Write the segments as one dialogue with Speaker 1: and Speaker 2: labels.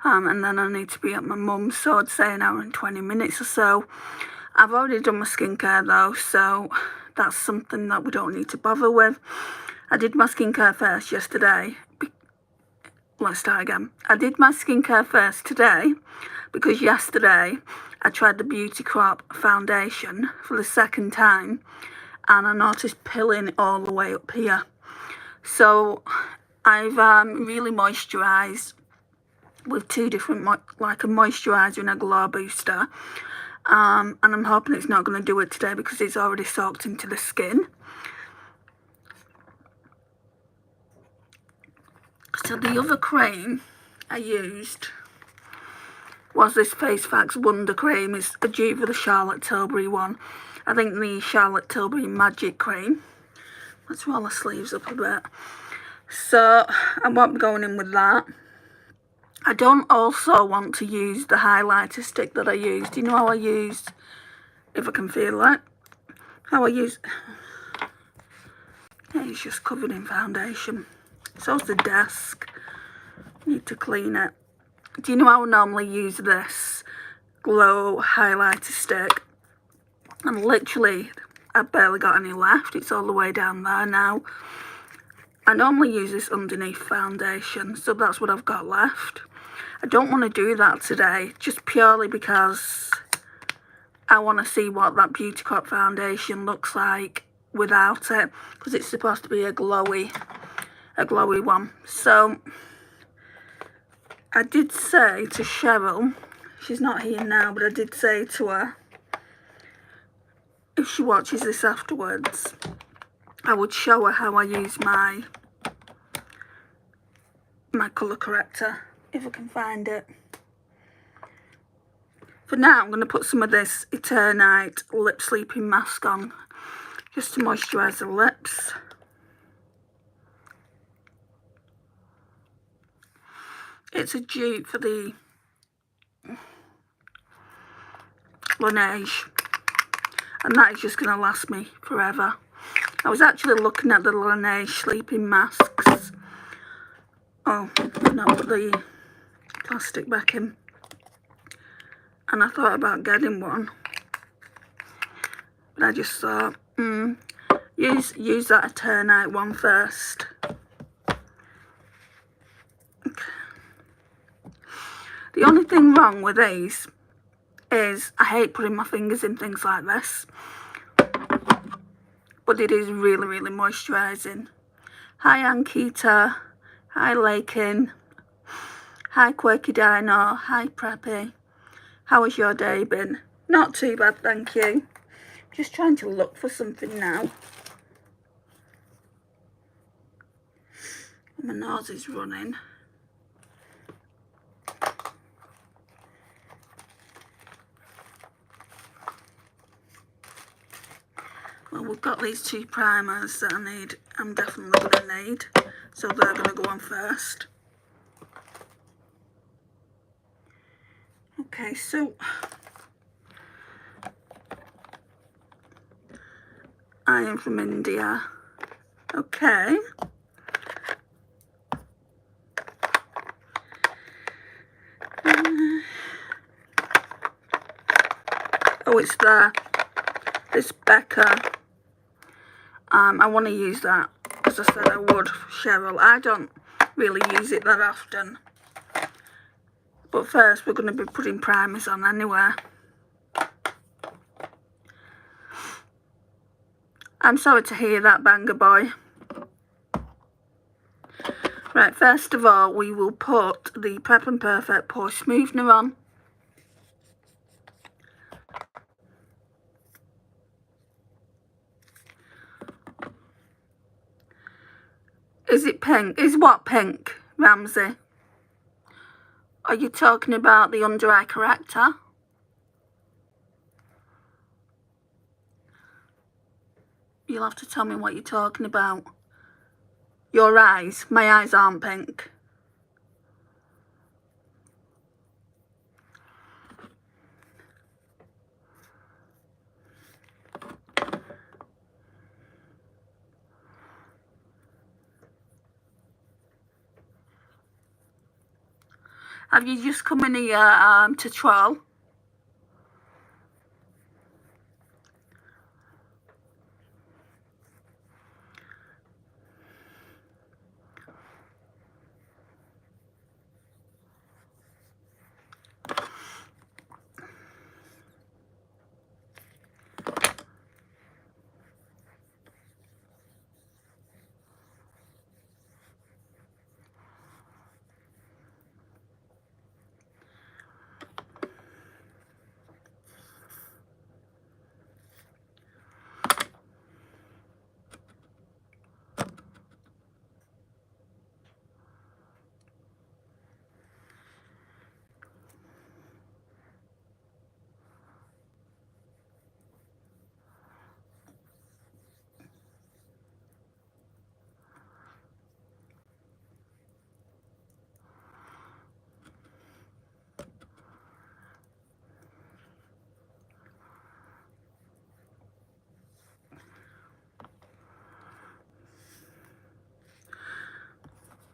Speaker 1: and then I need to be at my mum's, so I'd say an hour and 20 minutes or so. I've already done my skincare though, so that's something that we don't need to bother with. I did my skincare first yesterday. Let's start again. I did my skincare first today because yesterday I tried the Beauty Crop foundation for the second time and I noticed pilling all the way up here. So I've really moisturised with two different, like a moisturiser and a glow booster. And I'm hoping it's not going to do it today because it's already soaked into the skin. So the other cream I used was this Face Facts Wonder Cream. It's a dupe for the Charlotte Tilbury one. I think the Charlotte Tilbury Magic Cream. Let's roll the sleeves up a bit. So I won't be going in with that. I don't also want to use the highlighter stick that I used. You know how I used, if I can feel it, how I use, it's just covered in foundation. So's the desk. Need to clean it. Do you know how I normally use this glow highlighter stick? And literally, I've barely got any left. It's all the way down there now. I normally use this underneath foundation, so that's what I've got left. I don't want to do that today, just purely because I want to see what that Beauty Crop foundation looks like without it, because it's supposed to be a glowy one. So I did say to Cheryl, she's not here now, but I did say to her, if she watches this afterwards, I would show her how I use my colour corrector, if I can find it. For now, I'm going to put some of this Eternite Lip Sleeping Mask on, just to moisturise the lips. It's a dupe for the Laneige, and that is just going to last me forever. I was actually looking at the Laneige sleeping masks. Oh, no, put the plastic back in. And I thought about getting one, but I just thought, use that Eternite one first. Okay. The only thing wrong with these is I hate putting my fingers in things like this, but it is really, really moisturising. Hi Ankita, hi Lakin, hi Quirky Dino, hi Preppy. How has your day been? Not too bad, thank you. Just trying to look for something now. My nose is running. Well, we've got these two primers that I'm definitely going to need. So they're going to go on first. Okay, so I am from India. Okay. Oh, it's there. This Becca. I want to use that, as I said I would for Cheryl. I don't really use it that often. But first, we're going to be putting primers on anyway. I'm sorry to hear that, Banger Boy. Right, first of all, we will put the Prep and Perfect Pore Smoothener on. Is it pink? Is what pink, Ramsey? Are you talking about the under eye corrector? You'll have to tell me what you're talking about. Your eyes? My eyes aren't pink. Have you just come in here to troll?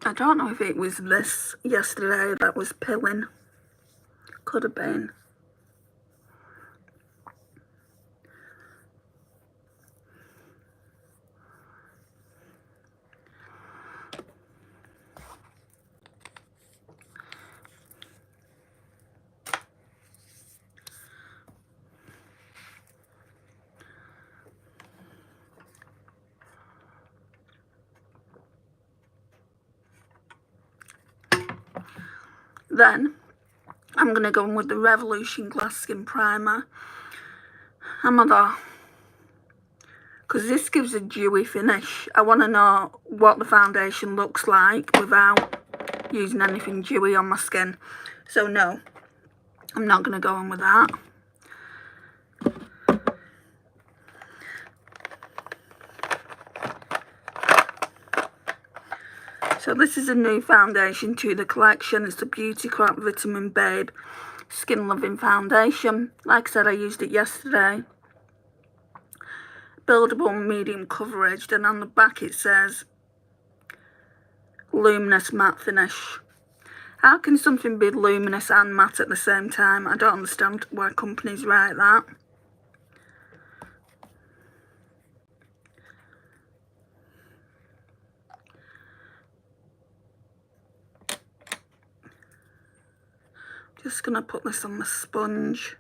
Speaker 1: I don't know if it was this yesterday that was pilling. Could have been. Then I'm going to go in with the Revolution Glass Skin Primer. I'm going because this gives a dewy finish. I want to know what the foundation looks like without using anything dewy on my skin. So no, I'm not going to go in with that. So this is a new foundation to the collection. It's the Beauty Crop Vitamin Babe Skin Loving Foundation. Like I said, I used it yesterday. Buildable medium coverage. Then on the back it says luminous matte finish. How can something be luminous and matte at the same time? I don't understand why companies write that. Just going to put this on the sponge.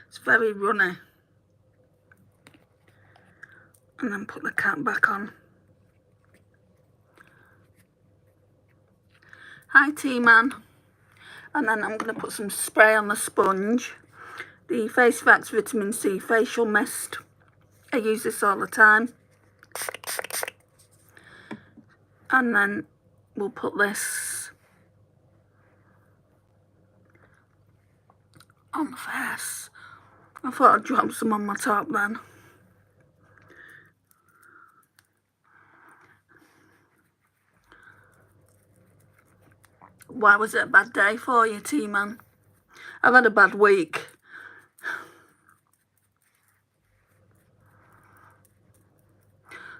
Speaker 1: It's very runny. And then put the cap back on. Hi T-Man. And then I'm going to put some spray on the sponge. The Face Facts Vitamin C Facial Mist. I use this all the time. And then we'll put this on the face. I thought I'd drop some on my top then. Why was it a bad day for you, T-Man? I've had a bad week.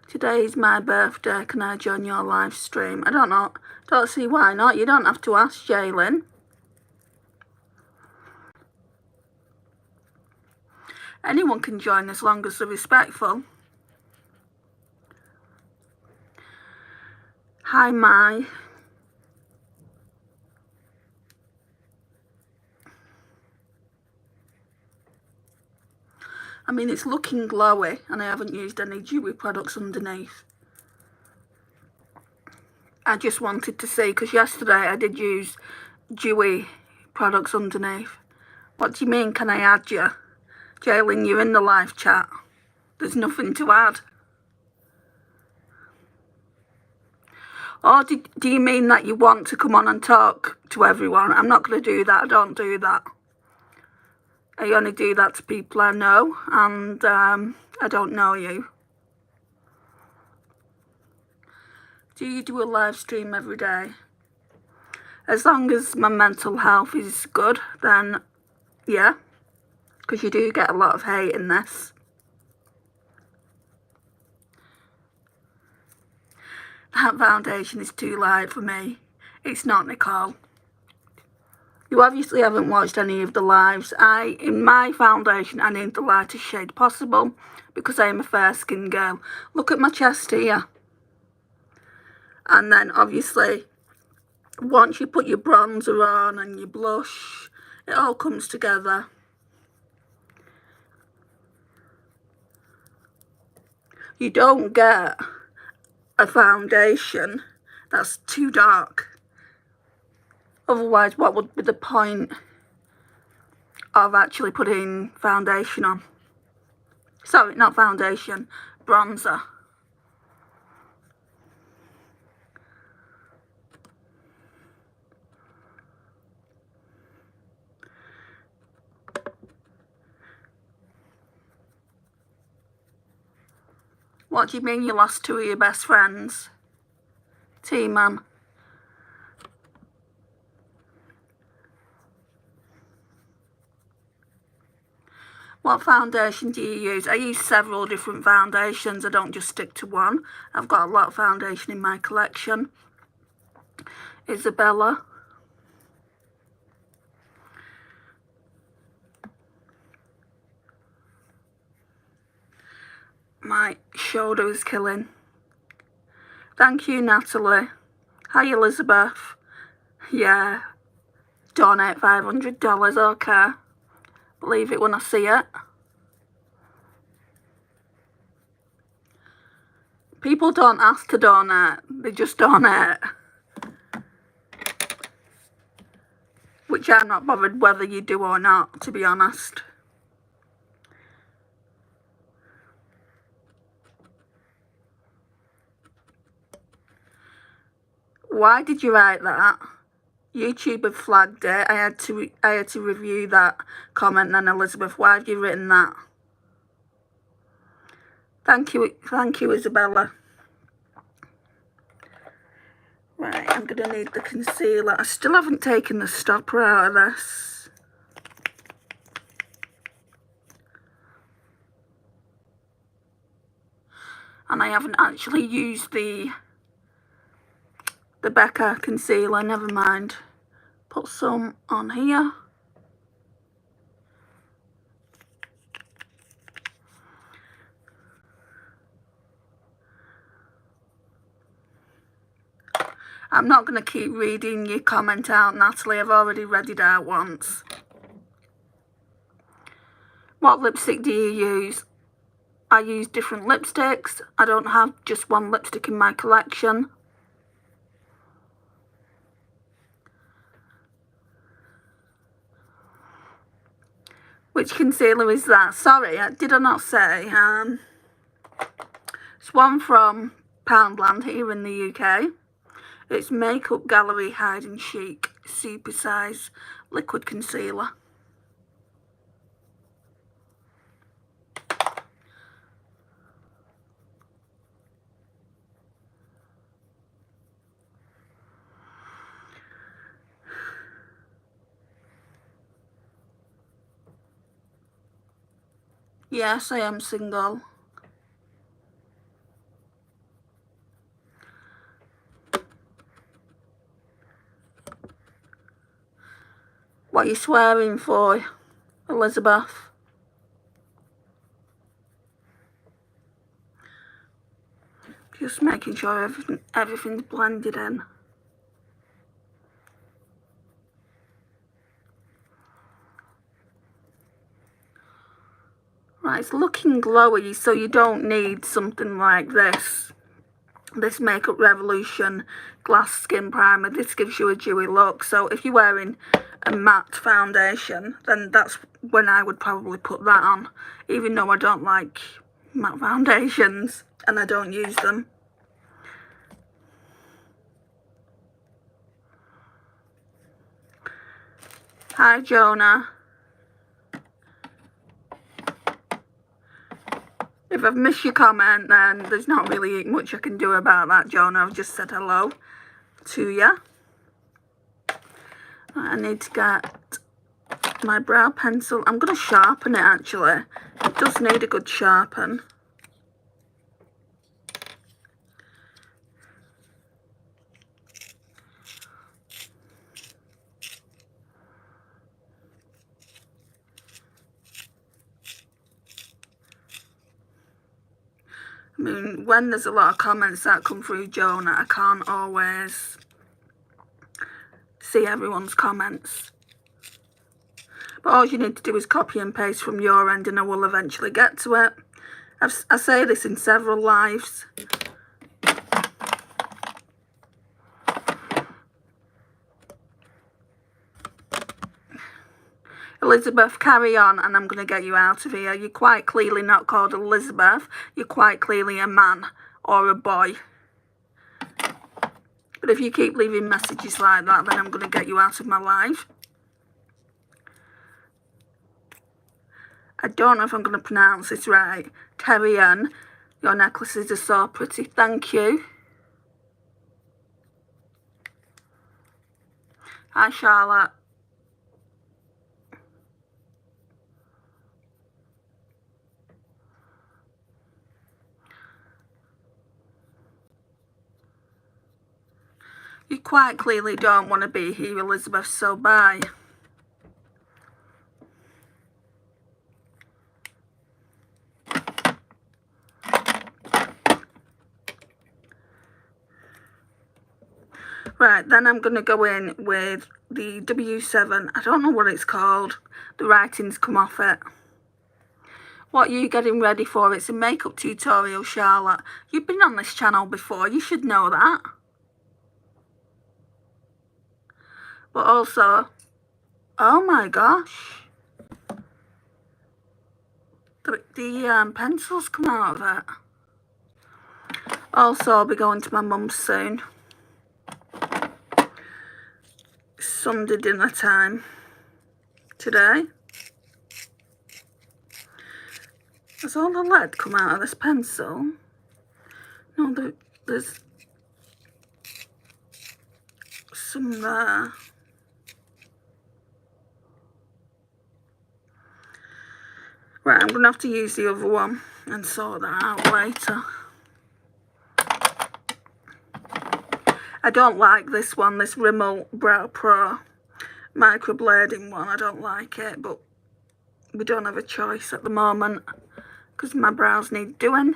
Speaker 1: Today is my birthday. Can I join your live stream? I don't know. Don't see why not. You don't have to ask, Jaylin. Anyone can join as long as they're respectful. Hi, Mai. I mean, it's looking glowy and I haven't used any dewy products underneath. I just wanted to see, because yesterday I did use dewy products underneath. What do you mean, can I add you? Jaylin, you're in the live chat. There's nothing to add. Or do you mean that you want to come on and talk to everyone? I'm not going to do that. I don't do that. I only do that to people I know, and I don't know you. Do you do a live stream every day? As long as my mental health is good, then yeah. Because you do get a lot of hate in this. That foundation is too light for me. It's not, Nicole. You obviously haven't watched any of the lives. In my foundation, I need the lightest shade possible because I am a fair skin girl. Look at my chest here. And then obviously, once you put your bronzer on and your blush, it all comes together. You don't get a foundation that's too dark. Otherwise, what would be the point of actually putting foundation on? Sorry, not foundation, bronzer. What do you mean you lost two of your best friends? T-Man. What foundation do you use? I use several different foundations. I don't just stick to one. I've got a lot of foundation in my collection. Isabella. My shoulder is killing. Thank you, Natalie. Hi, Elizabeth. Yeah. Donate $500, okay. Believe it when I see it. People don't ask to donate, they just donate. Which I'm not bothered whether you do or not, to be honest. Why did you write that? YouTube had flagged it. I had to review that comment then, Elizabeth. Why have you written that? Thank you, Isabella. Right, I'm going to need the concealer. I still haven't taken the stopper out of this. And I haven't actually used the Becca concealer, never mind. Put some on here. I'm not going to keep reading your comment out, Natalie. I've already read it out once. What lipstick do you use? I use different lipsticks. I don't have just one lipstick in my collection. Which concealer is that? Sorry, did I not say? It's one from Poundland here in the UK. It's Makeup Gallery Hide and Chic Super Size Liquid Concealer. Yes, I am single. What are you swearing for, Elizabeth? Just making sure everything's blended in. Right, it's looking glowy, so you don't need something like this. This Makeup Revolution Glass Skin Primer. This gives you a dewy look. So if you're wearing a matte foundation, then that's when I would probably put that on. Even though I don't like matte foundations and I don't use them. Hi, Jonah. If I've missed your comment, then there's not really much I can do about that, Jonah. I've just said hello to you. I need to get my brow pencil. I'm going to sharpen it, actually. It does need a good sharpen. I mean, when there's a lot of comments that come through Jonah, I can't always see everyone's comments. But all you need to do is copy and paste from your end and I will eventually get to it. I say this in several lives. Elizabeth, carry on and I'm going to get you out of here. You're quite clearly not called Elizabeth. You're quite clearly a man or a boy. But if you keep leaving messages like that, then I'm going to get you out of my life. I don't know if I'm going to pronounce this right. Terrian, your necklaces are so pretty. Thank you. Hi, Charlotte. You quite clearly don't want to be here, Elizabeth, so bye. Right, then I'm going to go in with the W7. I don't know what it's called. The writing's come off it. What are you getting ready for? It's a makeup tutorial, Charlotte. You've been on this channel before. You should know that. But also, oh my gosh. The pencils come out of it. Also, I'll be going to my mum's soon. Sunday dinner time today. Has all the lead come out of this pencil? No, there's some there. Right, I'm going to have to use the other one and sort that out later. I don't like this one, this Rimmel Brow Pro microblading one. I don't like it, but we don't have a choice at the moment because my brows need doing.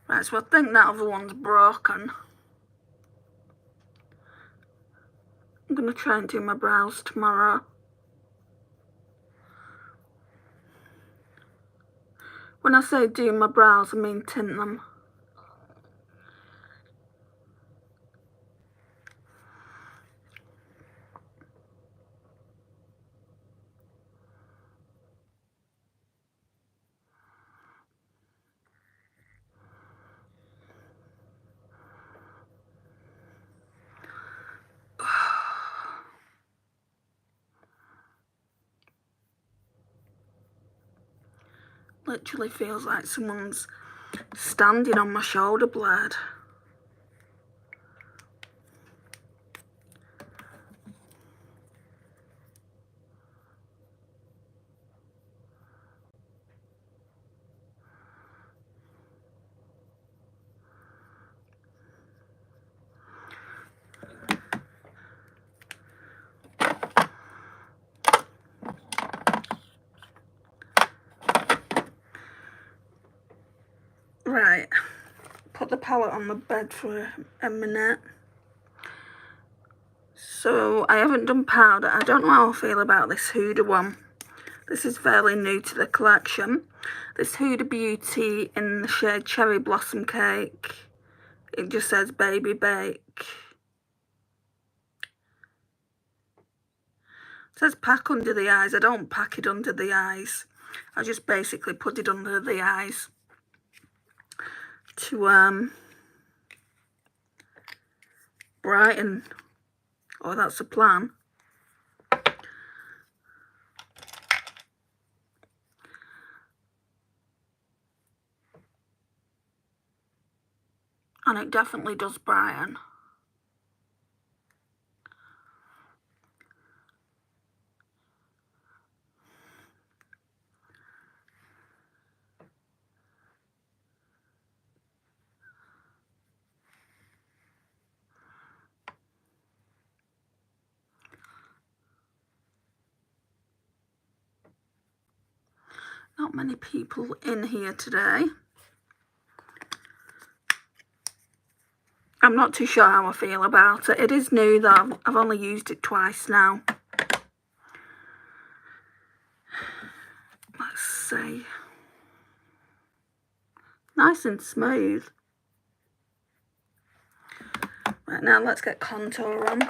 Speaker 1: Right, so I think that other one's broken. I'm going to try and do my brows tomorrow. When I say do my brows, I mean tint them. Literally feels like someone's standing on my shoulder blade. Right, put the palette on the bed for a minute. So I haven't done powder. I don't know how I feel about this Huda one. This is fairly new to the collection. This Huda Beauty in the shade Cherry Blossom Cake. It just says Baby Bake. It says pack under the eyes. I don't pack it under the eyes. I just basically put it under the eyes to brighten. Oh, that's the plan. And it definitely does brighten. Not many people in here today. I'm not too sure how I feel about it. It is new though. I've only used it twice now. Let's see. Nice and smooth. Right, now let's get contour on.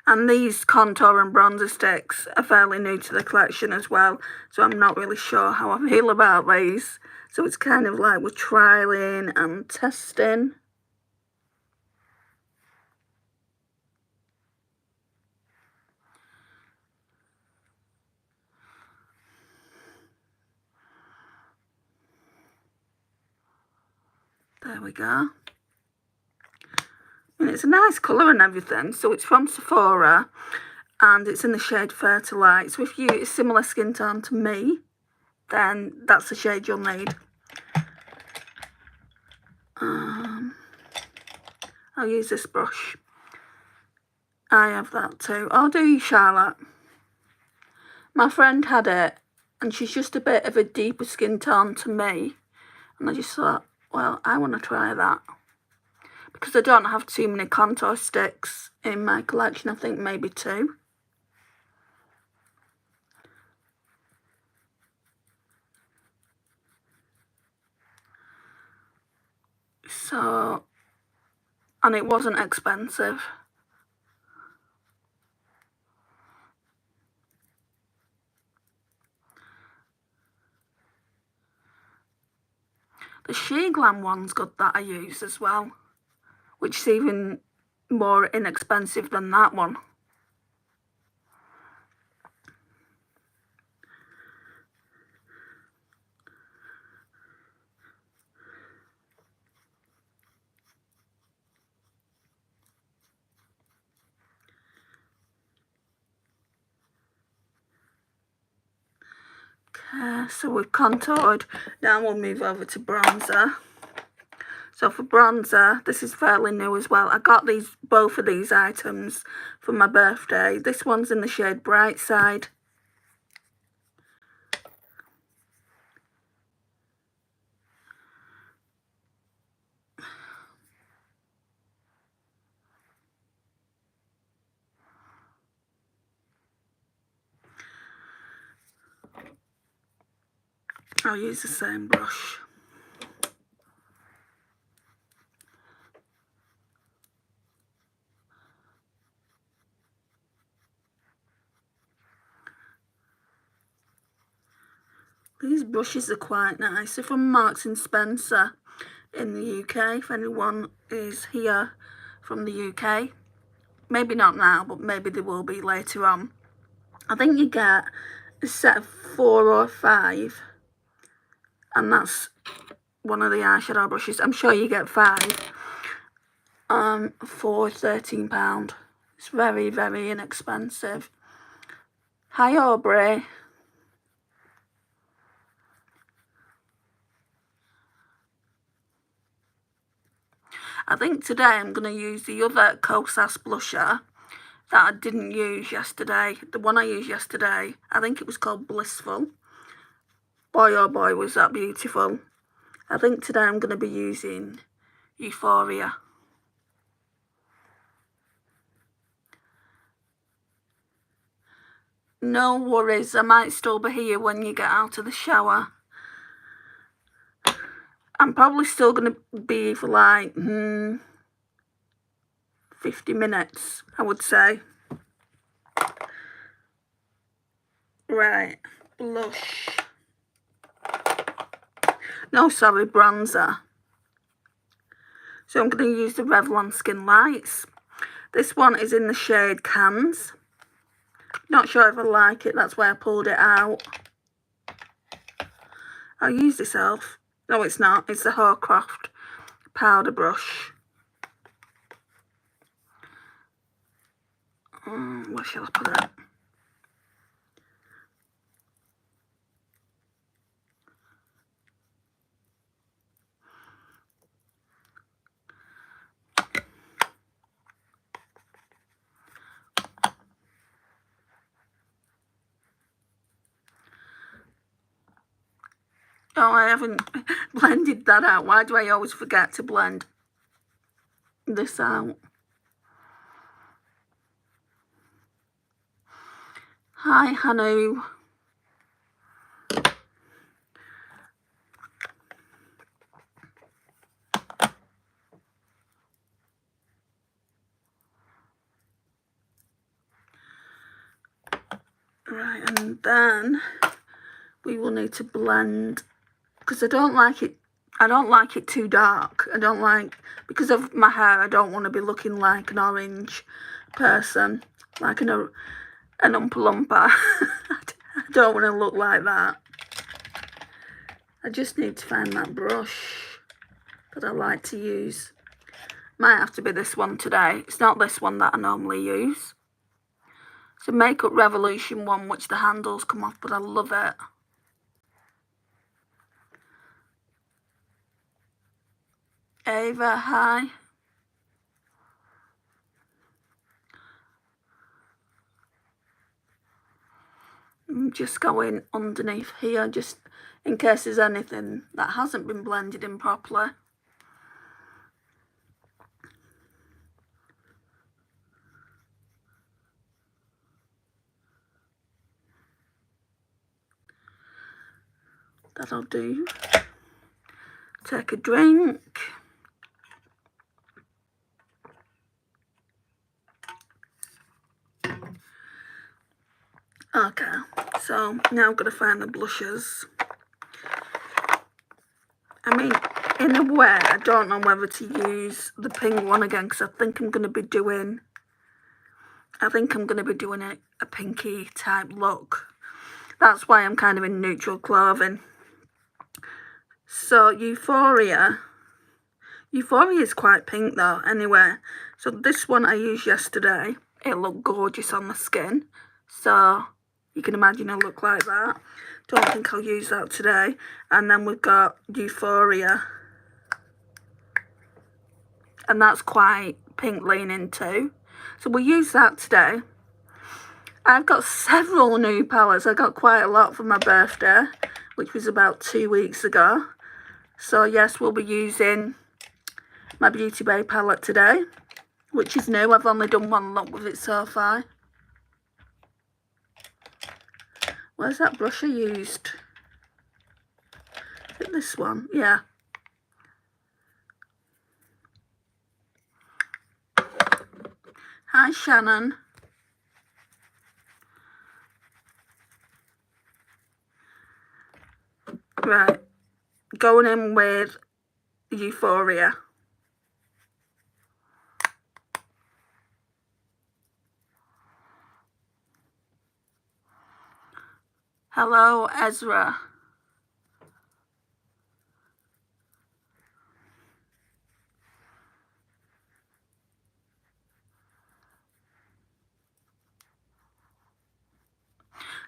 Speaker 1: And these contour and bronzer sticks are fairly new to the collection as well, so I'm not really sure how I feel about these. So it's kind of like we're trialing and testing. There we go. And it's a nice colour and everything. So it's from Sephora and it's in the shade Fair to Light. So if you a similar skin tone to me, then that's the shade you'll need. I'll use this brush. I have that too. Oh, do you, Charlotte? My friend had it and she's just a bit of a deeper skin tone to me. And I just thought, well, I want to try that. Because I don't have too many contour sticks in my collection. I think maybe 2. So, and it wasn't expensive. The Sheer Glam one's good that I use as well, which is even more inexpensive than that one. Okay, so we've contoured. Now we'll move over to bronzer. So for bronzer, this is fairly new as well. I got both of these items for my birthday. This one's in the shade Bright Side. I'll use the same brush. These brushes are quite nice. They're from Marks and Spencer in the UK, if anyone is here from the UK. Maybe not now, but maybe they will be later on. I think you get a set of 4 or 5, and that's one of the eyeshadow brushes. I'm sure you get 5 for £13. It's very, very inexpensive. Hi, Aubrey. I think today I'm going to use the other Kosas blusher that I didn't use yesterday. The one I used yesterday, I think it was called Blissful. Boy, oh boy, was that beautiful. I think today I'm going to be using Euphoria. No worries, I might still be here when you get out of the shower. I'm probably still going to be for like 50 minutes, I would say. Right, blush. No, sorry, bronzer. So I'm going to use the Revlon Skin Lights. This one is in the shade Cans. Not sure if I like it, that's why I pulled it out. I'll use this elf. No, it's not. It's the Hoarcroft powder brush. Where shall I put it? Oh, I haven't blended that out. Why do I always forget to blend this out? Hi, Hanu. Right, and then we will need to blend, because I don't like it too dark. I don't like, because of my hair, I don't want to be looking like an orange person, like an Oompa Loompa. I don't want to look like that. I just need to find that brush that I like to use. Might have to be this one today. It's not this one that I normally use. It's a Makeup Revolution one, which the handles come off, but I love it. Ava, hi. I'm just going underneath here, just in case there's anything that hasn't been blended in properly. That'll do. Take a drink. Okay, so now I'm going to find the blushes. I mean, in a way, I don't know whether to use the pink one again, because I think I'm going to be doing a pinky type look. That's why I'm kind of in neutral clothing. So Euphoria is quite pink though, anyway. So this one I used yesterday. It looked gorgeous on the skin. So you can imagine it'll look like that. Don't think I'll use that today. And then we've got Euphoria. And that's quite pink leaning too. So we'll use that today. I've got several new palettes. I got quite a lot for my birthday, which was about 2 weeks ago. So yes, we'll be using my Beauty Bay palette today, which is new. I've only done one look with it so far. Where's that brush I used? Is it this one? Yeah. Hi, Shannon. Right. Going in with Euphoria. Hello, Ezra.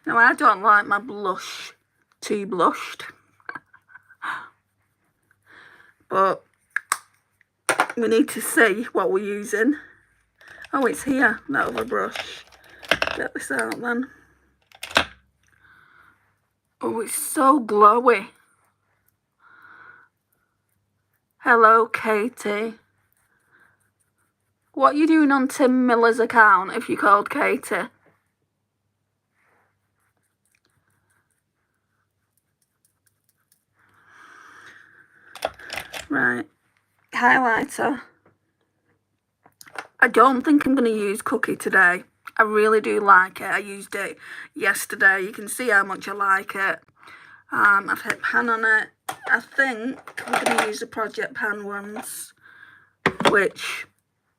Speaker 1: Now, I don't like my blush too blushed, but we need to see what we're using. Oh, it's here, that other brush. Get this out then. Oh, it's so glowy. Hello, Katie. What are you doing on Tim Miller's account if you're called Katie? Right, highlighter. I don't think I'm going to use Cookie today. I really do like it. I used it yesterday. You can see how much I like it. I've hit pan on it. I think I'm going to use the Project Pan ones, which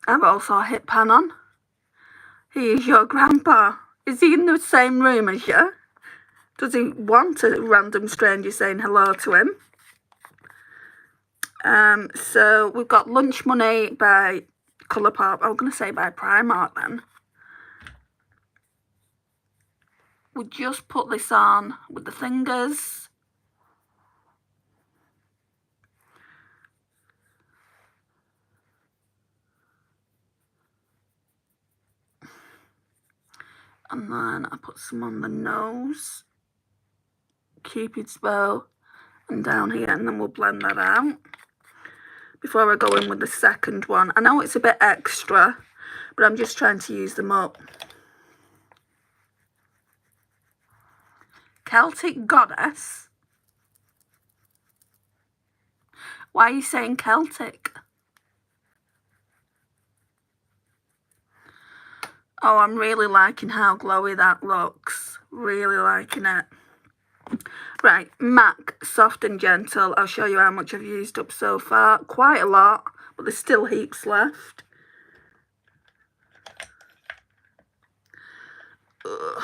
Speaker 1: I've also hit pan on. He is your grandpa. Is he in the same room as you? Does he want a random stranger saying hello to him? So we've got Lunch Money by Colourpop. I'm going to say by Primark then. We just put this on with the fingers. And then I put some on the nose. Cupid's bow. and down here, and then we'll blend that out before I go in with the second one. I know it's a bit extra, but I'm just trying to use them up. Celtic Goddess? Why are you saying Celtic? Oh, I'm really liking how glowy that looks. Really liking it. Right, MAC Soft and Gentle. I'll show you how much I've used up so far. Quite a lot, but there's still heaps left. Ugh,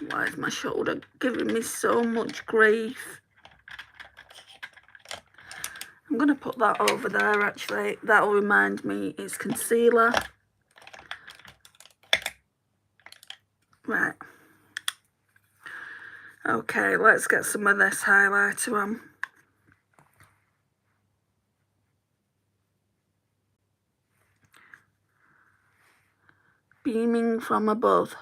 Speaker 1: why is my shoulder giving me so much grief? I'm going to put that over there, actually. That'll remind me it's concealer. Right. Okay, let's get some of this highlighter on. Beaming from above.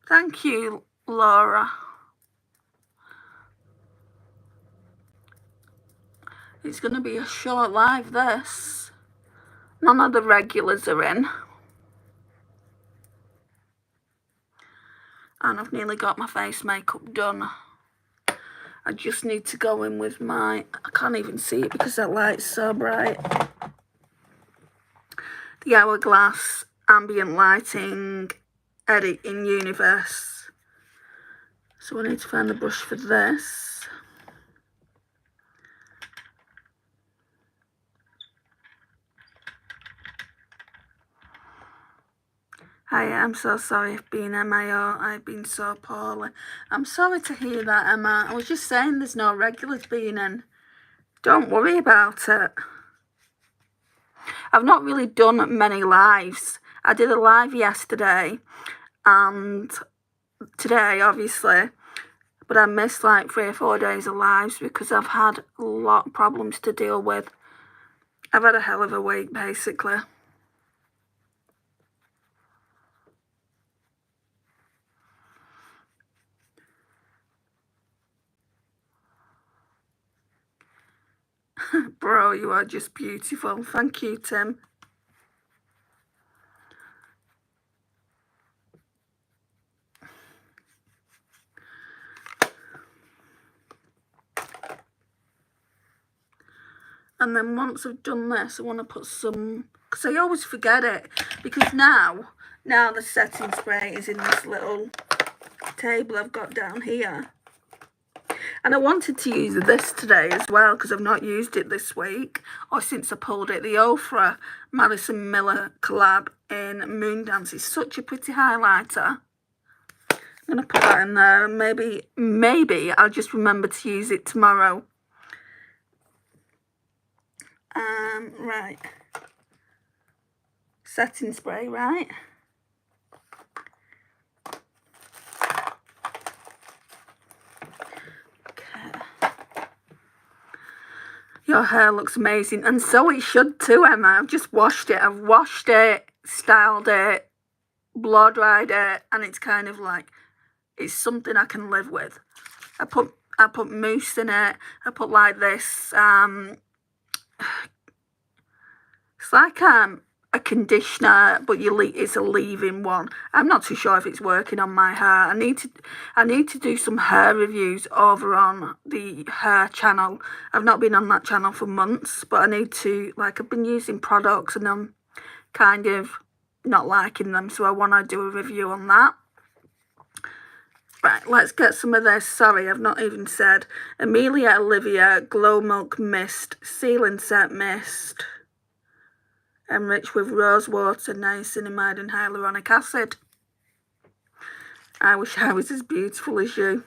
Speaker 1: Thank you, Laura. It's going to be a short live, this. None of the regulars are in. And I've nearly got my face makeup done. I just need to go in with my... I can't even see it because that light's so bright. The Hourglass Ambient Lighting Edit in Universe. So I need to find the brush for this. Hi, I'm so sorry for being MIO. I've been so poorly. I'm sorry to hear that, Emma. I was just saying there's no regulars being in. Don't worry about it. I've not really done many lives. I did a live yesterday and today, obviously, but I missed like 3 or 4 days of lives because I've had a lot of problems to deal with. I've had a hell of a week, basically. Bro, you are just beautiful. Thank you, Tim. And then once I've done this, I want to put some, because I always forget it, because now the setting spray is in this little table I've got down here. And I wanted to use this today as well, because I've not used it this week, or since I pulled it. The Ofra Madison Miller collab in Moondance is such a pretty highlighter. I'm going to put that in there, and maybe I'll just remember to use it tomorrow. Right. Setting spray, right? Okay. Your hair looks amazing, and so it should too, Emma. I've just washed it. I've washed it, styled it, blow dried it, and it's kind of like, it's something I can live with. I put mousse in it. I put like this, it's like a conditioner, but it's a leave-in one. I'm not too sure if it's working on my hair. I need to do some hair reviews over on the hair channel. I've not been on that channel for months, but I need to, like, I've been using products and I'm kind of not liking them, so I want to do a review on that. Right, let's get some of this. Sorry, I've not even said. Amelia Olivia Glow Milk Mist Sealing Set Mist, enriched with rose water, niacinamide and hyaluronic acid. I wish I was as beautiful as you.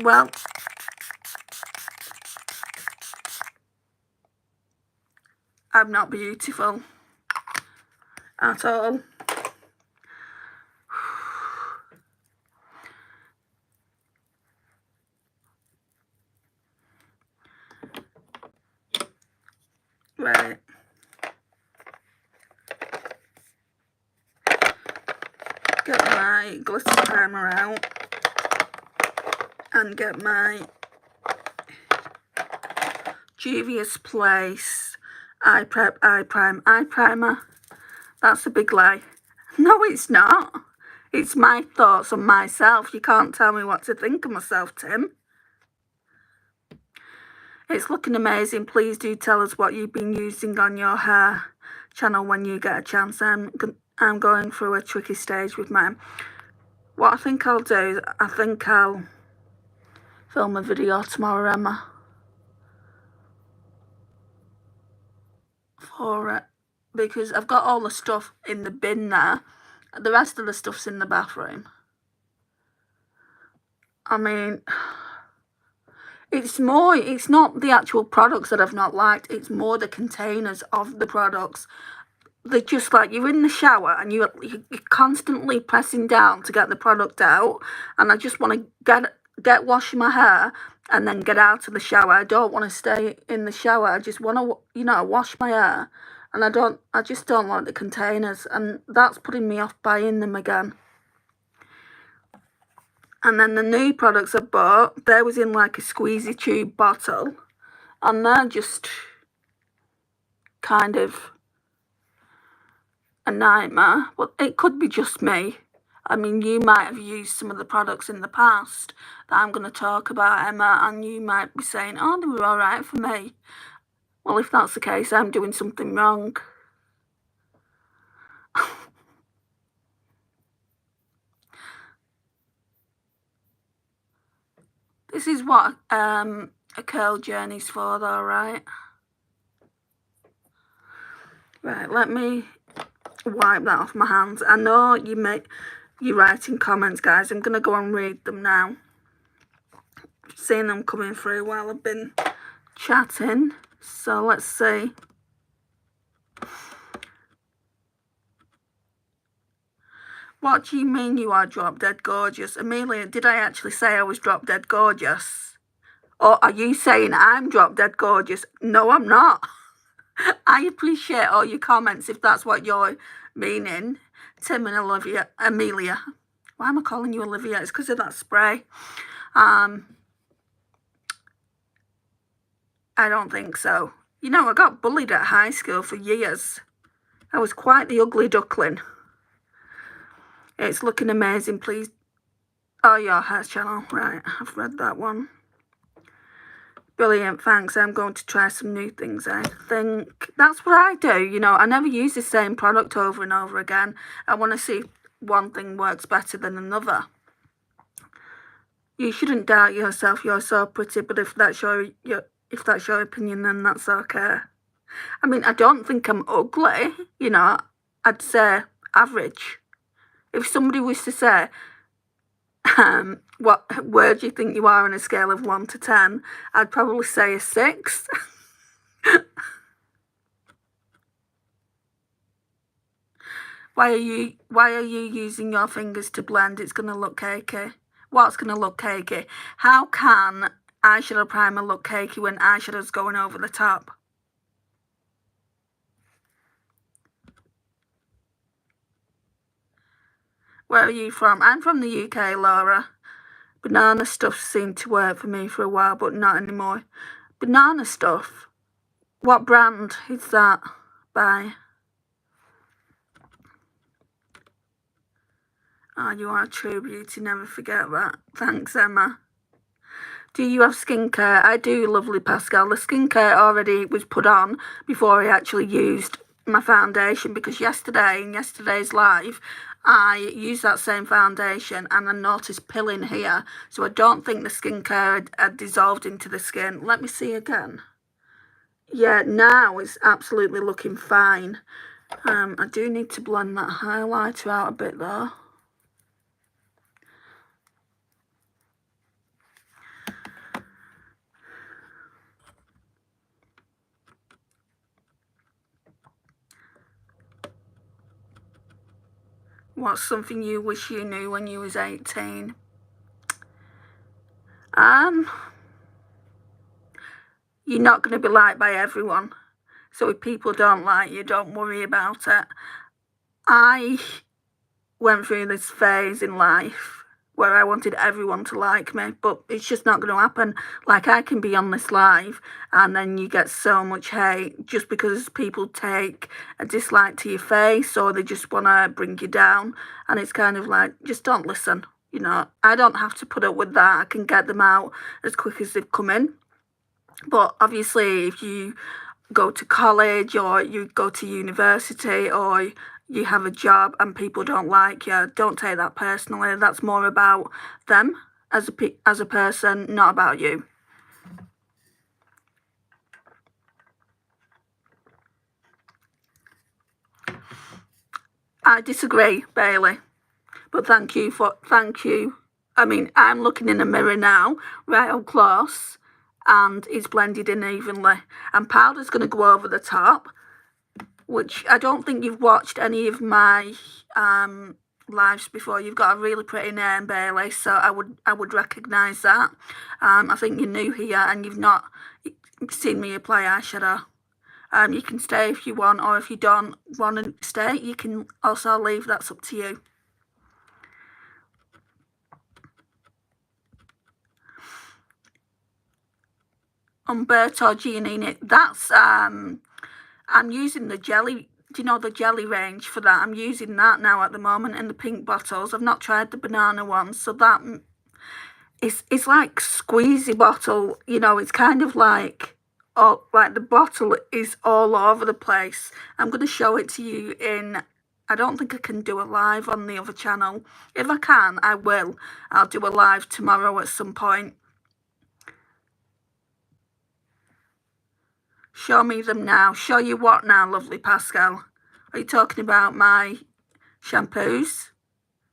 Speaker 1: Well, I'm not beautiful at all. Right. Get my glitter primer out and get my Juvia's Place eye primer. That's a big lie. No, it's not. It's my thoughts on myself. You can't tell me what to think of myself, Tim. It's looking amazing. Please do tell us what you've been using on your hair channel when you get a chance. I'm going through a tricky stage with mine. What I think I'll do is I think I'll film a video tomorrow, Emma, for it, because I've got all the stuff in the bin there. The rest of the stuff's in the bathroom. I mean, it's not the actual products that I've not liked, it's more the containers of the products. They're just like, you're in the shower and you're constantly pressing down to get the product out, and I just want to get washing my hair and then get out of the shower. I don't want to stay in the shower. I just want to, wash my hair, and I just don't like the containers, and that's putting me off buying them again. And then the new products I bought, they was in like a squeezy tube bottle, and they're just kind of a nightmare. Well, it could be just me. I mean, you might have used some of the products in the past that I'm going to talk about, Emma, and you might be saying, oh, they were all right for me. Well, if that's the case, I'm doing something wrong. This is what a curl journey's for, though, right? Right, let me wipe that off my hands. I know you're writing comments, guys. I'm going to go and read them now. Seeing them coming through while I've been chatting. So let's see. What do you mean you are drop dead gorgeous? Amelia, did I actually say I was drop dead gorgeous? Or are you saying I'm drop dead gorgeous? No, I'm not. I appreciate all your comments if that's what you're meaning. Tim and Amelia. Why am I calling you Olivia? It's because of that spray. I don't think so. You know, I got bullied at high school for years. I was quite the ugly duckling. It's looking amazing, please. Oh, your hair channel. Right, I've read that one. Brilliant, thanks. I'm going to try some new things, I think. That's what I do, you know. I never use the same product over and over again. I want to see if one thing works better than another. You shouldn't doubt yourself. You're so pretty, but if that's your opinion, then that's okay. I mean, I don't think I'm ugly, you know. I'd say average. If somebody was to say, where do you think you are on a scale of 1 to 10? I'd probably say a 6. Why are you using your fingers to blend? It's going to look cakey. What's going to look cakey? How can eyeshadow primer look cakey when eyeshadow's going over the top? Where are you from? I'm from the UK, Laura. Banana stuff seemed to work for me for a while, but not anymore. Banana stuff? What brand is that by? Oh, you are a true beauty, never forget that. Thanks, Emma. Do you have skincare? I do, lovely Pascal. The skincare already was put on before I actually used my foundation, because in yesterday's live, I used that same foundation and I noticed pilling here. So I don't think the skincare had dissolved into the skin. Let me see again. Yeah, now it's absolutely looking fine. I do need to blend that highlighter out a bit though. What's something you wish you knew when you was 18? You're not going to be liked by everyone. So if people don't like you, don't worry about it. I went through this phase in life where I wanted everyone to like me, but it's just not going to happen. Like, I can be on this live and then you get so much hate just because people take a dislike to your face, or they just want to bring you down. And it's kind of like, just don't listen. You know, I don't have to put up with that. I can get them out as quick as they've come in. But obviously, if you go to college or you go to university or you have a job and people don't like you, don't take that personally. That's more about them as a person, not about you. I disagree, Bailey, but thank you. I mean, I'm looking in a mirror now, right up close, and it's blended in evenly. And powder's going to go over the top, which I don't think you've watched any of my lives before. You've got a really pretty name, Bailey, so I would recognise that. I think you're new here and you've not seen me apply eyeshadow. You can stay if you want, or if you don't want to stay, you can also leave. That's up to you. Umberto Giannini, that's I'm using the jelly. Do you know the jelly range for that? I'm using that now at the moment in the pink bottles. I've not tried the banana one, so that it's like squeezy bottle. You know, it's kind of like, oh, like the bottle is all over the place. I'm going to show it to you in. I don't think I can do a live on the other channel. If I can, I will. I'll do a live tomorrow at some point. Show me them now. Show you what now, lovely Pascal? Are you talking about my shampoos,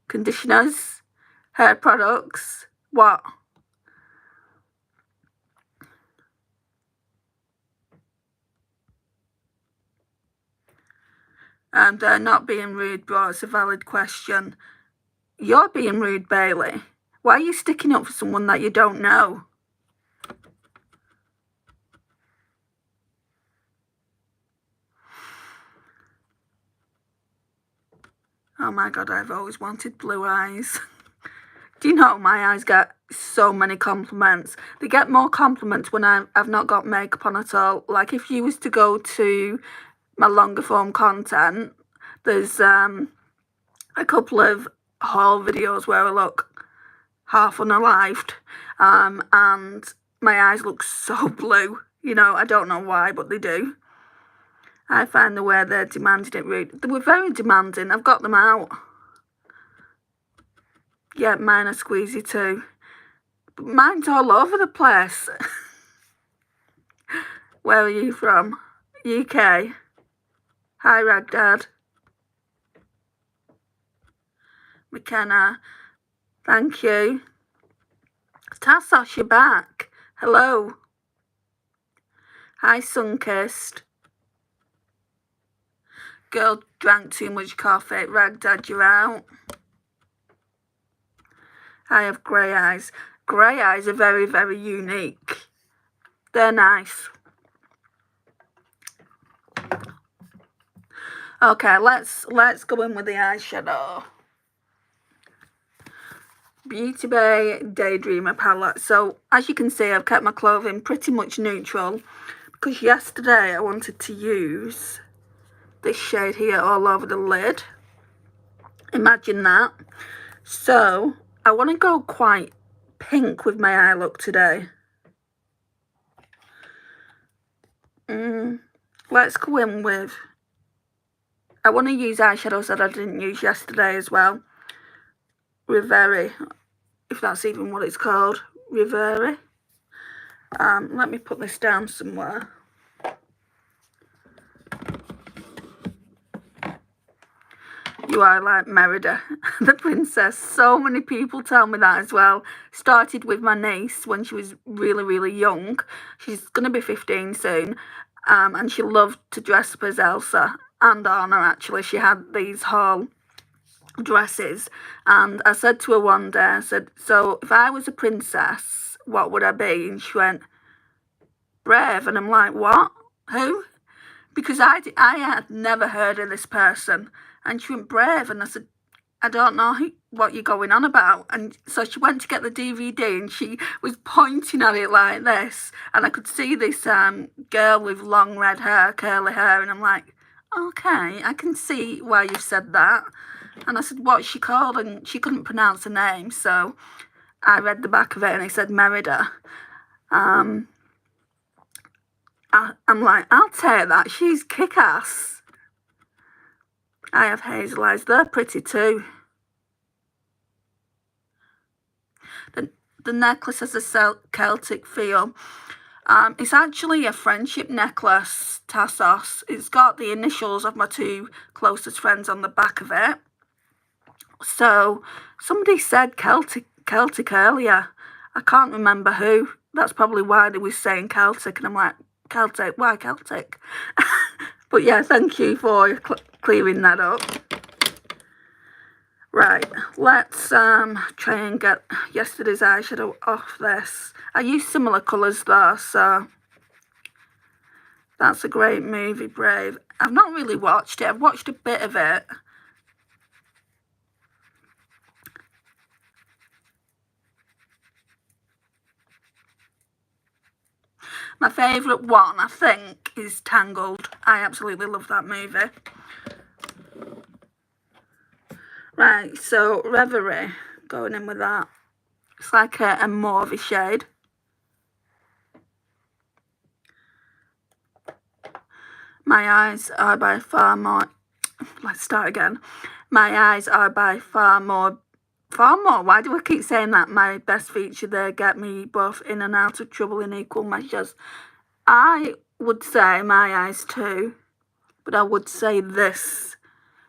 Speaker 1: conditioners, hair products? What? And not being rude, bro. It's a valid question. You're being rude, Bailey. Why are you sticking up for someone that you don't know? Oh my God, I've always wanted blue eyes. Do you know, my eyes get so many compliments. They get more compliments when I've not got makeup on at all. Like, if you was to go to my longer form content, there's a couple of haul videos where I look half unalived, and my eyes look so blue. You know, I don't know why, but they do. I find the way they're demanding it rude. They were very demanding. I've got them out. Yeah, mine are squeezy too. But mine's all over the place. Where are you from? UK. Hi, Ragdad. McKenna. Thank you. Tassos, you're back. Hello. Hi, Sunkist. Girl drank too much coffee. Ragdad, you're out. I have grey eyes. Grey eyes are very, very unique. They're nice. Okay, let's go in with the eyeshadow. Beauty Bay Daydreamer palette. So as you can see, I've kept my clothing pretty much neutral because yesterday I wanted to use this shade here all over the lid. Imagine that. So I want to go quite pink with my eye look today. Let's go in with, I want to use eyeshadows that I didn't use yesterday as well. Riveri, if that's even what it's called. Riveri. Let me put this down somewhere. You are like Merida, the princess. So many people tell me that as well. Started with my niece when she was really, really young. She's going to be 15 soon. And she loved to dress up as Elsa and Anna, actually. She had these whole dresses. And I said to her one day, I said, so if I was a princess, what would I be? And she went, Brave. And I'm like, what? Who? because I had never heard of this person, and she went, Brave, and I said, I don't know what you're going on about. And so she went to get the DVD and she was pointing at it like this, and I could see this girl with long red hair, curly hair, and I'm like, okay, I can see why you've said that. And I said, what's she called? And she couldn't pronounce her name, so I read the back of it and it said Merida. I'm like, I'll take that, she's kick-ass. I have hazel eyes, they're pretty too. The necklace has a Celtic feel. It's actually a friendship necklace, Tassos. It's got the initials of my two closest friends on the back of it. So somebody said Celtic earlier. I can't remember who. That's probably why they were saying Celtic, and I'm like, Celtic? Why Celtic? But yeah, thank you for clearing that up. Right, let's try and get yesterday's eyeshadow off this. I use similar colours though, so that's a great movie, Brave. I've not really watched it. I've watched a bit of it. My favourite one, I think, is Tangled. I absolutely love that movie. Right, so Reverie, going in with that. It's like a mauvey shade. My eyes are by far more... Let's start again. My eyes are by far more... Why do I keep saying that? My best feature, they get me both in and out of trouble in equal measures. I would say my eyes too, but I would say this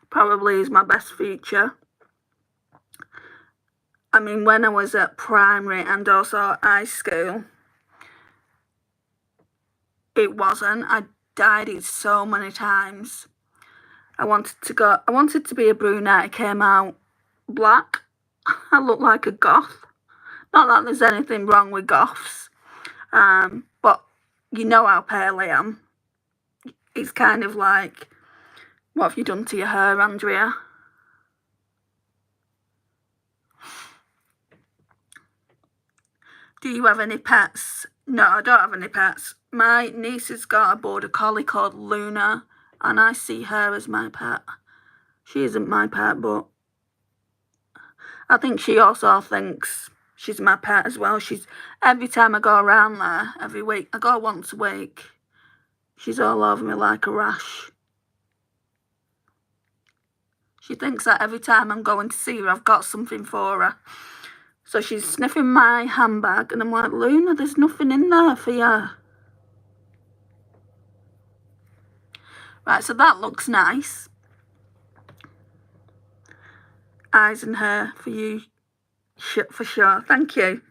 Speaker 1: probably is my best feature. I mean, when I was at primary and also high school, it wasn't. I dyed it so many times. I wanted to be a brunette. It came out black. I look like a goth. Not that there's anything wrong with goths, but you know how pale I am. It's kind of like, what have you done to your hair, Andrea? Do you have any pets? No, I don't have any pets. My niece has got a border collie called Luna, and I see her as my pet. She isn't my pet, but I think she also thinks she's my pet as well. Every time I go around there, every week, I go once a week, she's all over me like a rash. She thinks that every time I'm going to see her, I've got something for her. So she's sniffing my handbag, and I'm like, Luna, there's nothing in there for you. Right, so that looks nice. Eyes and hair for you, for sure. Thank you.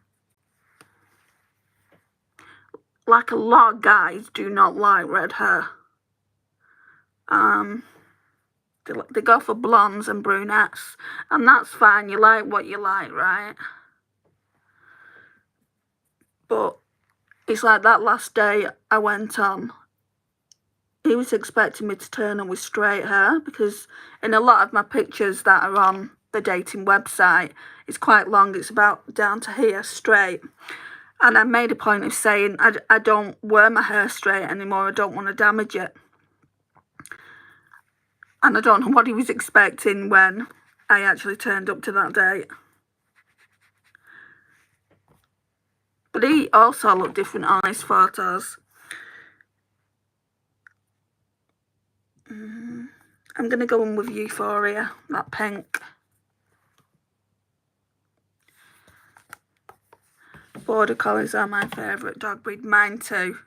Speaker 1: Like a lot of guys do not like red hair. They go for blondes and brunettes, and that's fine. You like what you like, right? But it's like that last day I went on, he was expecting me to turn up with straight hair, because in a lot of my pictures that are on the dating website, it's quite long. It's about down to here, straight. And I made a point of saying I don't wear my hair straight anymore. I don't want to damage it. And I don't know what he was expecting when I actually turned up to that date. But he also looked different on his photos. I'm going to go in with Euphoria, that pink. Border collies are my favourite dog breed. Mine too.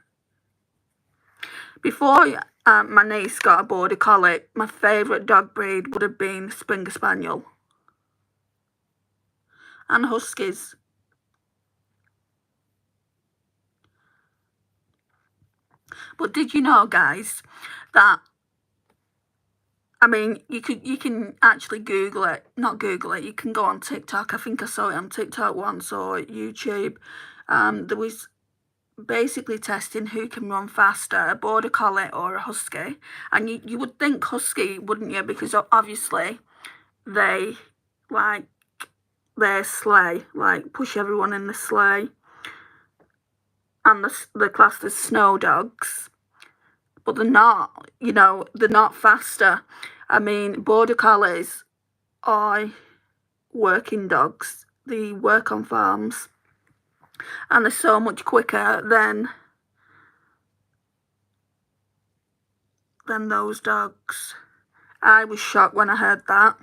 Speaker 1: Before my niece got a border collie, my favourite dog breed would have been Springer Spaniel. And Huskies. But did you know, guys, that, I mean, you can actually Google it. Not Google it, you can go on TikTok. I think I saw it on TikTok once, or YouTube. There was basically testing who can run faster, a border collie or a husky. And you would think husky, wouldn't you? Because obviously they like their sleigh, like push everyone in the sleigh, and they're classed as snow dogs, but they're not, you know, they're not faster. I mean, border collies are working dogs. They work on farms, and they're so much quicker than those dogs. I was shocked when I heard that.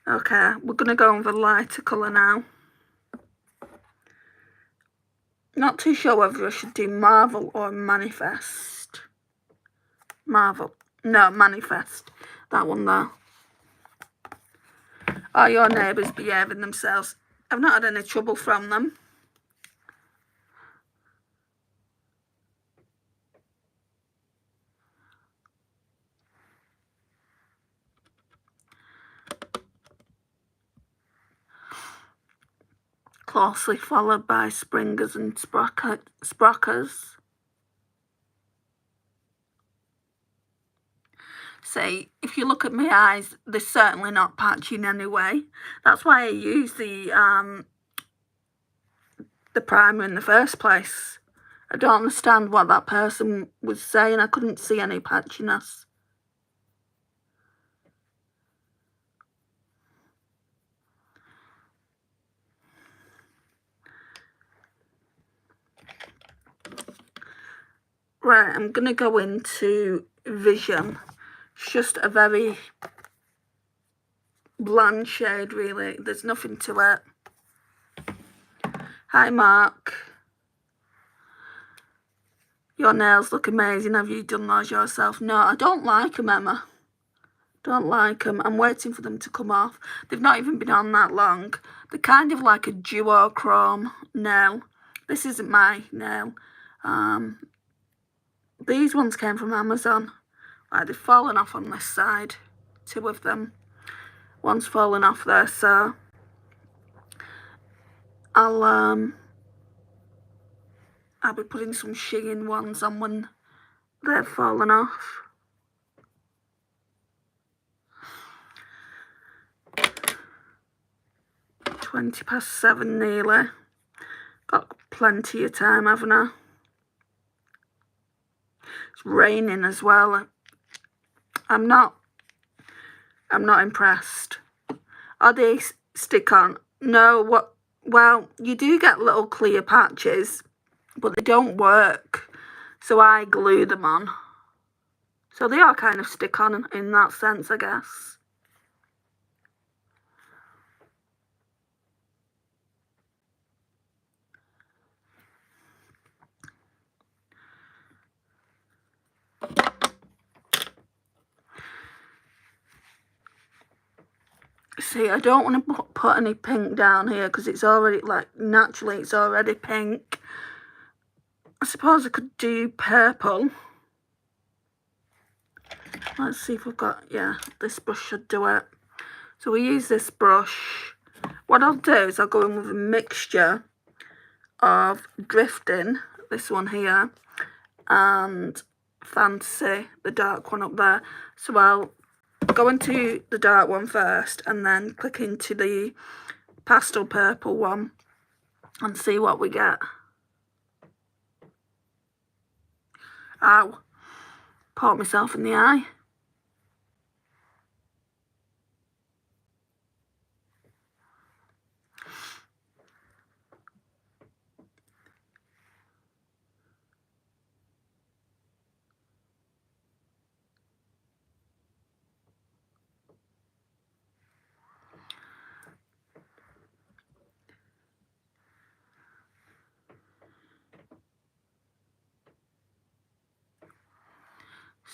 Speaker 1: Okay, we're going to go with a lighter colour now. Not too sure whether I should do Marvel or Manifest. Marvel. No, Manifest. That one there. Are your neighbours behaving themselves? I've not had any trouble from them. Closely followed by Springers and Sprockers. See, if you look at my eyes, they're certainly not patching anyway. That's why I use the primer in the first place. I don't understand what that person was saying. I couldn't see any patchiness. Right, I'm going to go into Vision. It's just a very bland shade, really. There's nothing to it. Hi, Mark. Your nails look amazing. Have you done those yourself? No, I don't like them, Emma. Don't like them. I'm waiting for them to come off. They've not even been on that long. They're kind of like a duochrome nail. This isn't my nail. These ones came from Amazon. Like, they've fallen off on this side. 2 of them. One's fallen off there, so I'll be putting some Shein ones on when they've fallen off. £7 nearly. Got plenty of time, haven't I? It's raining as well. I'm not impressed. Are they stick on? No, what? Well, you do get little clear patches, but they don't work. So I glue them on. So they are kind of stick on in that sense, I guess. See, I don't want to put any pink down here because it's already, like, naturally it's already pink. I suppose I could do purple. Let's see if we've got, yeah, this brush should do it. So we use this brush. What I'll do is I'll go in with a mixture of Drifting, this one here, and Fantasy, the dark one up there. So I'll go into the dark one first and then click into the pastel purple one and see what we get. Ow, poked myself in the eye.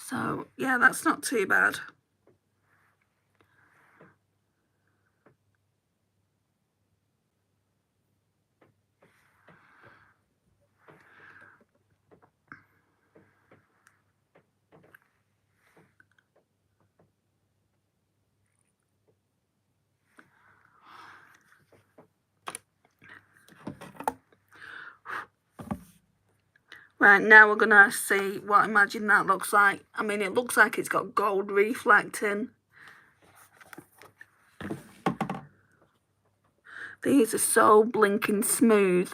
Speaker 1: So, yeah, that's not too bad. Right, now we're going to see what Imagine That looks like. I mean, it looks like it's got gold reflecting. These are so blinking smooth.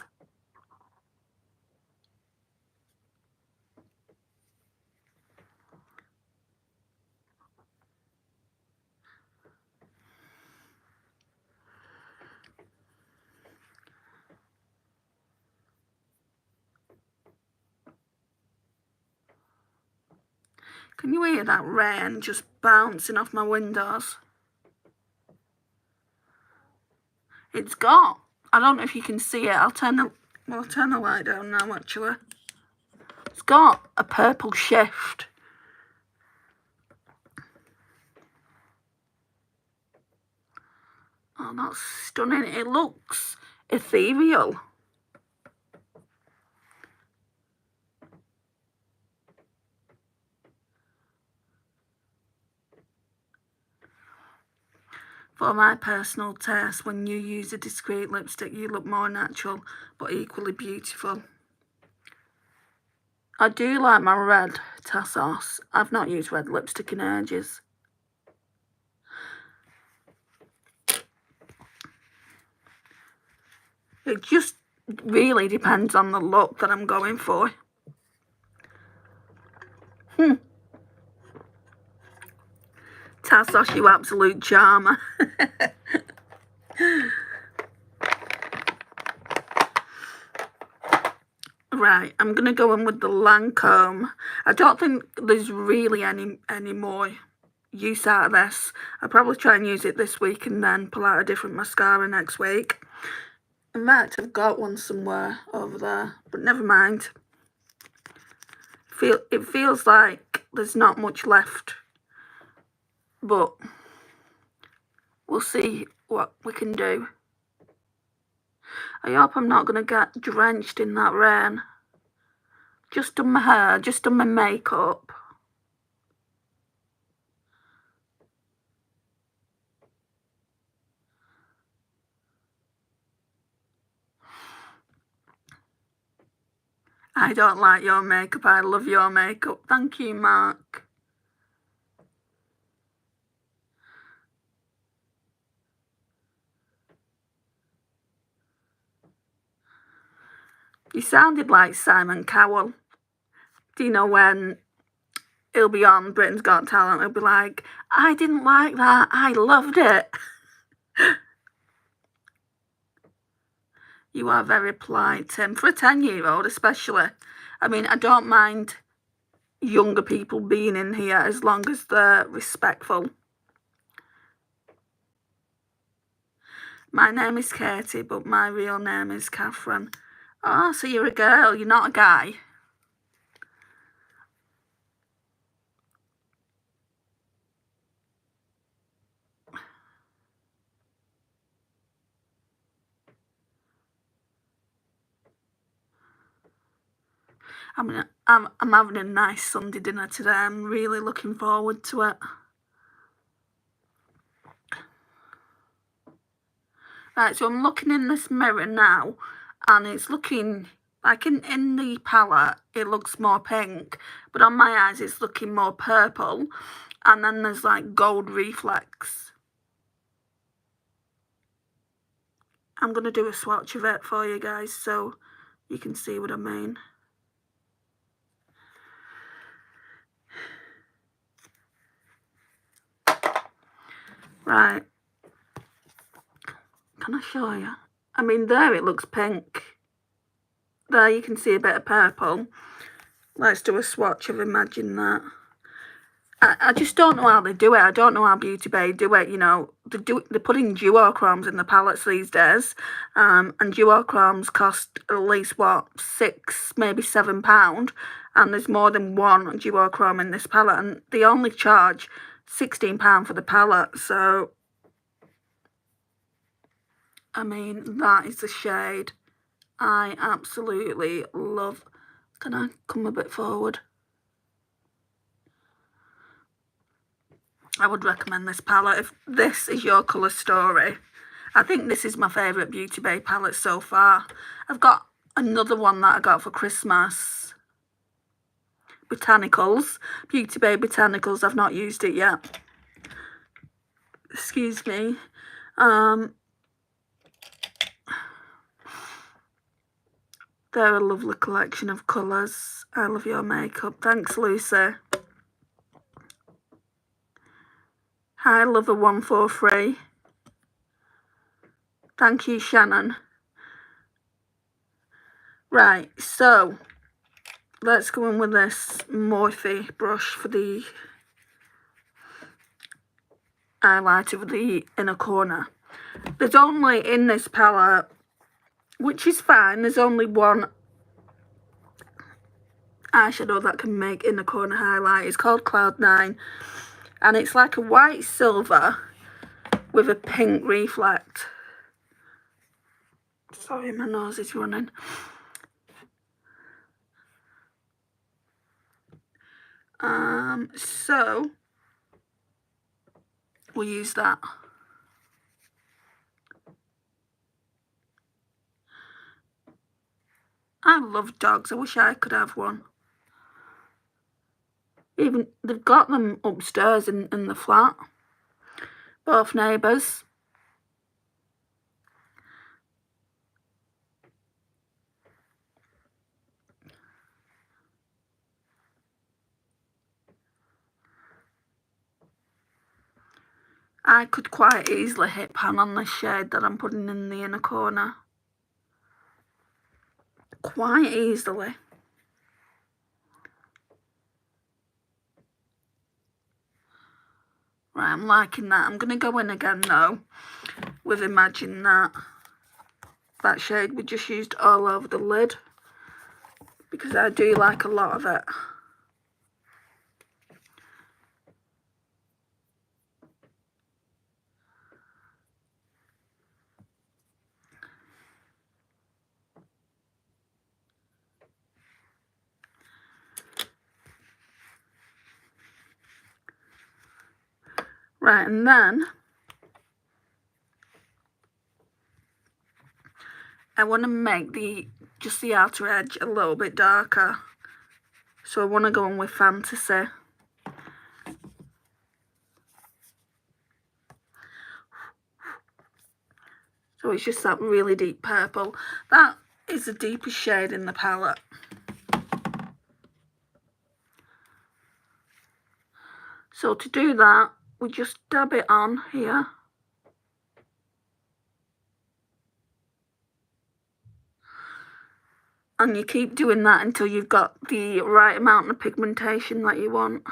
Speaker 1: Can you hear that rain just bouncing off my windows? It's got, I don't know if you can see it, I'll turn the light down now actually. It's got a purple shift. Oh, that's stunning. It looks ethereal. For my personal taste, when you use a discreet lipstick, you look more natural, but equally beautiful. I do like my red Tassos. I've not used red lipstick in ages. It just really depends on the look that I'm going for. Tassos, you absolute charmer. Right, I'm going to go in with the Lancome. I don't think there's really any more use out of this. I'll probably try and use it this week and then pull out a different mascara next week. In fact, I've got one somewhere over there, but never mind. It feels like there's not much left, but we'll see what we can do. I hope I'm not going to get drenched in that rain. Just done my hair, just done my makeup. I don't like your makeup, I love your makeup. Thank you, Mark. You sounded like Simon Cowell. Do you know when he'll be on Britain's Got Talent, he'll be like, I didn't like that, I loved it. You are very polite, Tim, for a 10-year-old especially. I mean, I don't mind younger people being in here as long as they're respectful. My name is Katie, but my real name is Catherine. Oh, so you're a girl, you're not a guy. I mean, I'm having a nice Sunday dinner today. I'm really looking forward to it. Right, so I'm looking in this mirror now, and it's looking like in the palette, it looks more pink, but on my eyes, it's looking more purple, and then there's like gold reflex. I'm going to do a swatch of it for you guys so you can see what I mean. Right. Can I show you? I mean, there it looks pink. There you can see a bit of purple. Let's do a swatch of Imagine That. I just don't know how they do it. I don't know how Beauty Bay do it. You know, they're putting duochromes in the palettes these days, and duochromes cost at least what, £6, maybe £7, and there's more than one duochrome in this palette, and they only charge £16 for the palette. So, I mean, that is the shade I absolutely love. Can I come a bit forward? I would recommend this palette if this is your colour story. I think this is my favourite Beauty Bay palette so far. I've got another one that I got for Christmas. Botanicals. Beauty Bay Botanicals. I've not used it yet. Excuse me. They're a lovely collection of colours. I love your makeup. Thanks, Lucy. Hi, Lover143. Thank you, Shannon. Right, so let's go in with this Morphe brush for the highlighter for the inner corner. There's only in this palette, which is fine, there's only one eyeshadow that can make inner corner highlight. It's called Cloud9, and it's like a white silver with a pink reflect. Sorry, my nose is running. So we'll use that. I love dogs. I wish I could have one. Even they've got them upstairs in the flat. Both neighbours. I could quite easily hit pan on this shade that I'm putting in the inner corner. Quite easily. Right, I'm liking that. I'm going to go in again though with Imagine That. That shade we just used all over the lid because I do like a lot of it. Right, and then I want to make just the outer edge a little bit darker. So I want to go in with Fantasy. So it's just that really deep purple. That is the deepest shade in the palette. So to do that, we just dab it on here. And you keep doing that until you've got the right amount of pigmentation that you want.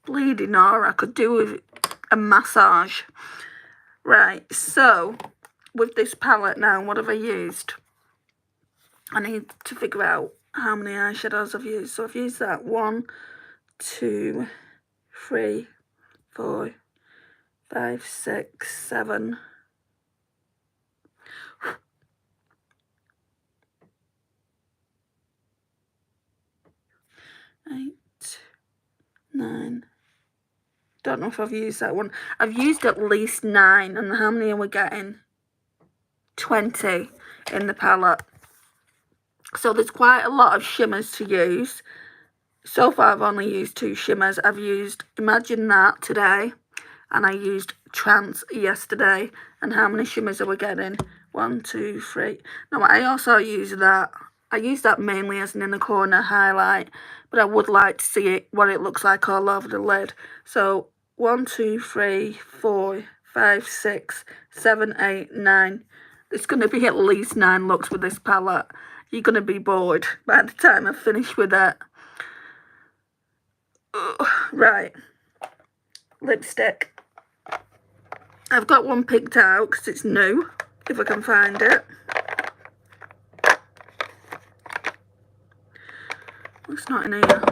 Speaker 1: Bleeding, or I could do with a massage. Right, so with this palette now, what have I used? I need to figure out how many eyeshadows I've used. So I've used that 1, 2, 3, 4, 5, 6, 7. 8, 9. Don't know if I've used that one. I've used at least 9, and how many are we getting? 20 in the palette. So there's quite a lot of shimmers to use. So far I've only used 2 shimmers. I've used Imagine That today, and I used Trance yesterday. And how many shimmers are we getting? 1, 2, 3. No, I also use that. I use that mainly as an inner corner highlight, but I would like to see what it looks like all over the lid. So 1, 2, 3, 4, 5, 6, 7, 8, 9. There's going to be at least 9 looks with this palette. You're going to be bored by the time I finish with it. Right. Lipstick. I've got one picked out because it's new, if I can find it. It's not in here.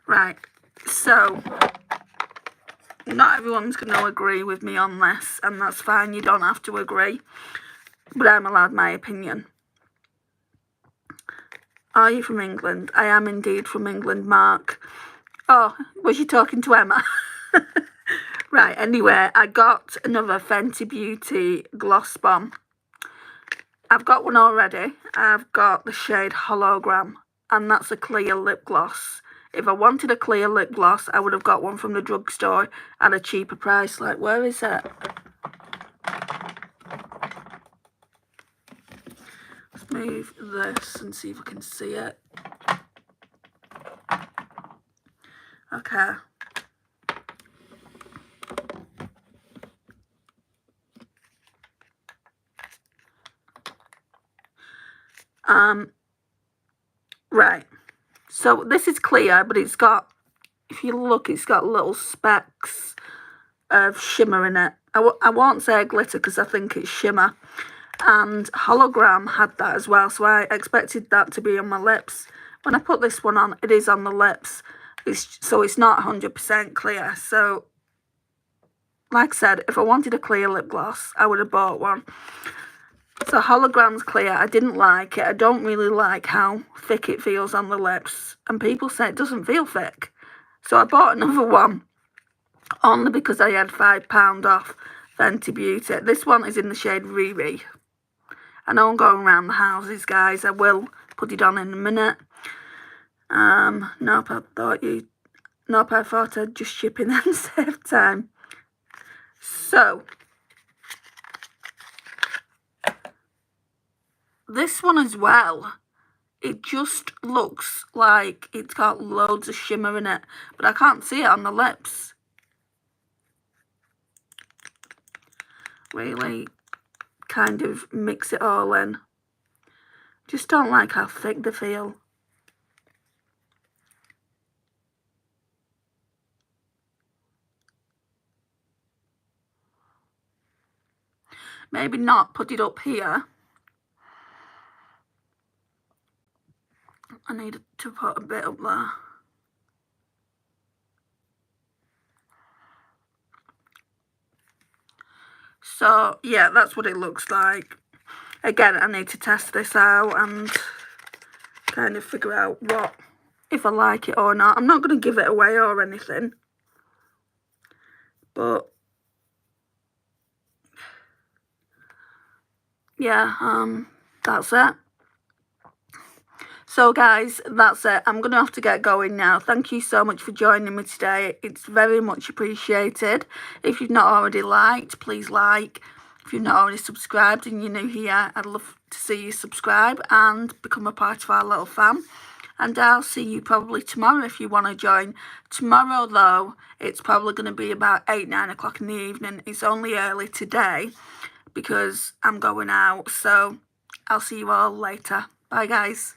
Speaker 1: Right, so not everyone's going to agree with me on this, and that's fine, you don't have to agree, but I'm allowed my opinion. Are you from England? I am indeed from England, Mark. Oh, was you talking to Emma? Right, anyway, I got another Fenty Beauty Gloss Bomb. I've got one already. I've got the shade Hologram, and that's a clear lip gloss. If I wanted a clear lip gloss, I would have got one from the drugstore at a cheaper price. Like, where is it? Let's move this and see if I can see it. Okay. Right. So this is clear, but it's got, if you look, it's got little specks of shimmer in it. I won't say glitter because I think it's shimmer. And Hologram had that as well, so I expected that to be on my lips. When I put this one on, it is on the lips. So it's not 100% clear. So, like I said, if I wanted a clear lip gloss, I would have bought one. So Hologram's clear. I didn't like it. I don't really like how thick it feels on the lips. And people say it doesn't feel thick. So I bought another one. Only because I had £5 off Fenty Beauty. This one is in the shade Riri. I know I'm going around the houses, guys. I will put it on in a minute. Nope, I thought I'd just ship in and save time. So, this one as well, it just looks like it's got loads of shimmer in it, but I can't see it on the lips. Really kind of mix it all in. Just don't like how thick they feel. Maybe not put it up here. I need to put a bit up there. So, yeah, that's what it looks like. Again, I need to test this out and kind of figure out if I like it or not. I'm not going to give it away or anything. But, yeah, that's it. So, guys, that's it. I'm going to have to get going now. Thank you so much for joining me today. It's very much appreciated. If you've not already liked, please like. If you've not already subscribed and you're new here, I'd love to see you subscribe and become a part of our little fam. And I'll see you probably tomorrow if you want to join. Tomorrow, though, it's probably going to be about 8, 9 o'clock in the evening. It's only early today because I'm going out. So I'll see you all later. Bye, guys.